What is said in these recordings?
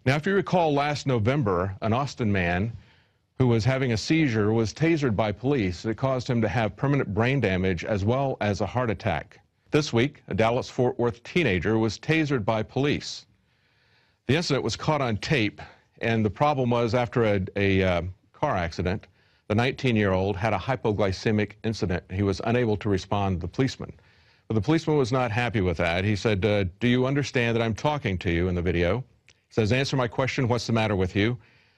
Now, if you recall, last November, an Austin man who was having a seizure was tasered by police. It caused him to have permanent brain damage as well as a heart attack. This week, a Dallas-Fort Worth teenager was tasered by police. The incident was caught on tape, and the problem was after a car accident, the 19-year-old had a hypoglycemic incident. He was unable to respond to the policeman. But the policeman was not happy with that. He said, do you understand that I'm talking to you in the video? He says, answer my question, what's the matter with you?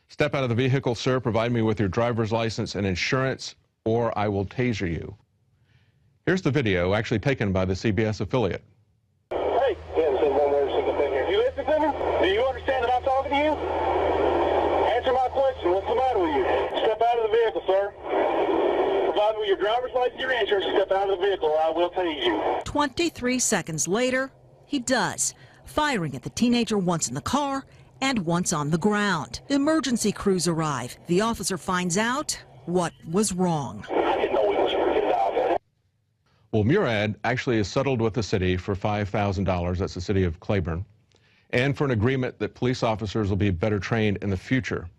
Step out of the vehicle, sir, provide me with your driver's license and insurance, or I will taser you. Here's the video actually taken by the CBS affiliate. Hey, you listen to me? Do you understand that I'm talking to you? Answer my question. What's the matter with you? Step out of the vehicle, sir. Provide me with your driver's license, your insurance, step out of the vehicle, or I will tase you. 23 seconds later, he does, firing at the teenager once in the car and once on the ground. Emergency crews arrive. The officer finds out what was wrong. I didn't know he was freaking down there. Well, Murad actually is settled with the city for $5,000. That's the city of Cleburne. And for an agreement that police officers will be better trained in the future.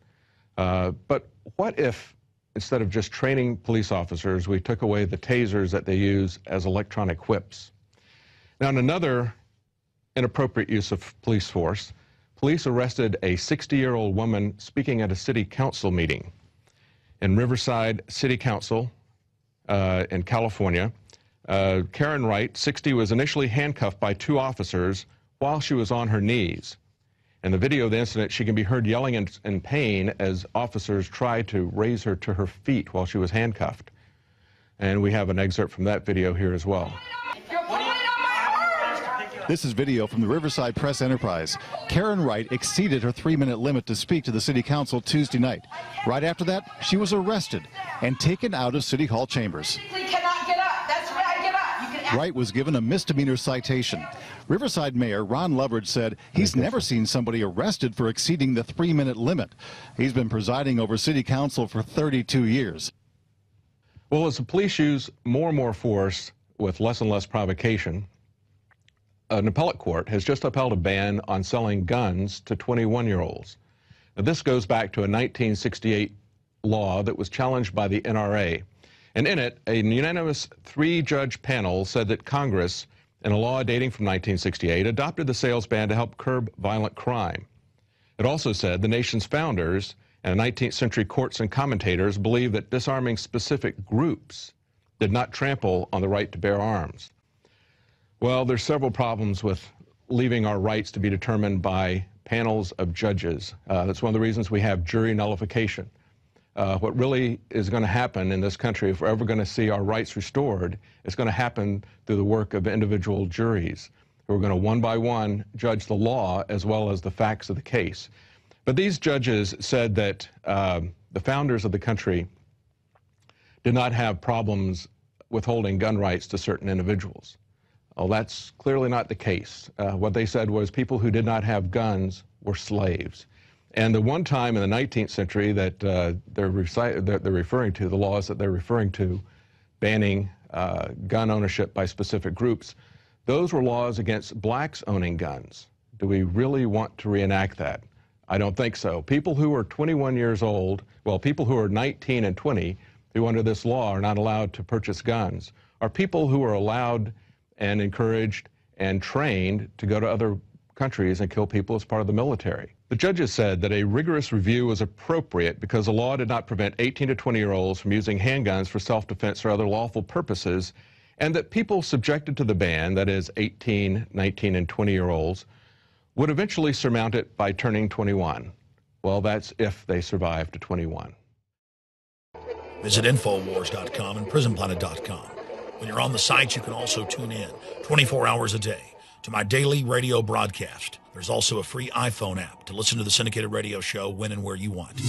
But what if, instead of just training police officers, we took away the tasers that they use as electronic whips? Now, in another inappropriate use of police force, police arrested a 60-year-old woman speaking at a city council meeting in Riverside City Council in California. Karen Wright, 60, was initially handcuffed by two officers while she was on her knees. In the video of the incident, she can be heard yelling in pain as officers tried to raise her to her feet while she was handcuffed. And we have an excerpt from that video here as well. This is video from the Riverside Press Enterprise. Karen Wright exceeded her 3-minute limit to speak to the city council Tuesday night. Right after that, she was arrested and taken out of City Hall chambers. You cannot get up. That's where I get up. You can Wright was given a misdemeanor citation. Riverside Mayor Ron Loveridge said he's never seen somebody arrested for exceeding the 3-minute limit. He's been presiding over city council for 32 years. Well, as the police use more and more force with less and less provocation, an appellate court has just upheld a ban on selling guns to 21-year-olds. Now, this goes back to a 1968 law that was challenged by the NRA. And in it, a unanimous 3-judge panel said that Congress, in a law dating from 1968, adopted the sales ban to help curb violent crime. It also said the nation's founders and 19th century courts and commentators believed that disarming specific groups did not trample on the right to bear arms. Well, there's several problems with leaving our rights to be determined by panels of judges. That's one of the reasons we have jury nullification. What really is going to happen in this country, if we're ever going to see our rights restored, it's going to happen through the work of individual juries who are going to one by one judge the law as well as the facts of the case. But these judges said that the founders of the country did not have problems withholding gun rights to certain individuals. Well, that's clearly not the case. What they said was people who did not have guns were slaves. And the one time in the 19th century that they're referring to, the laws that they're referring to, banning gun ownership by specific groups, those were laws against blacks owning guns. Do we really want to reenact that? I don't think so. People who are 21 years old, well, people who are 19 and 20, who under this law are not allowed to purchase guns, are people who are allowed and encouraged and trained to go to other countries and kill people as part of the military. The judges said that a rigorous review was appropriate because the law did not prevent 18 to 20-year-olds from using handguns for self-defense or other lawful purposes, and that people subjected to the ban, that is 18, 19, and 20-year-olds, would eventually surmount it by turning 21. Well, that's if they survive to 21. Visit Infowars.com and PrisonPlanet.com. When you're on the site, you can also tune in 24 hours a day to my daily radio broadcast. There's also a free iPhone app to listen to the syndicated radio show when and where you want.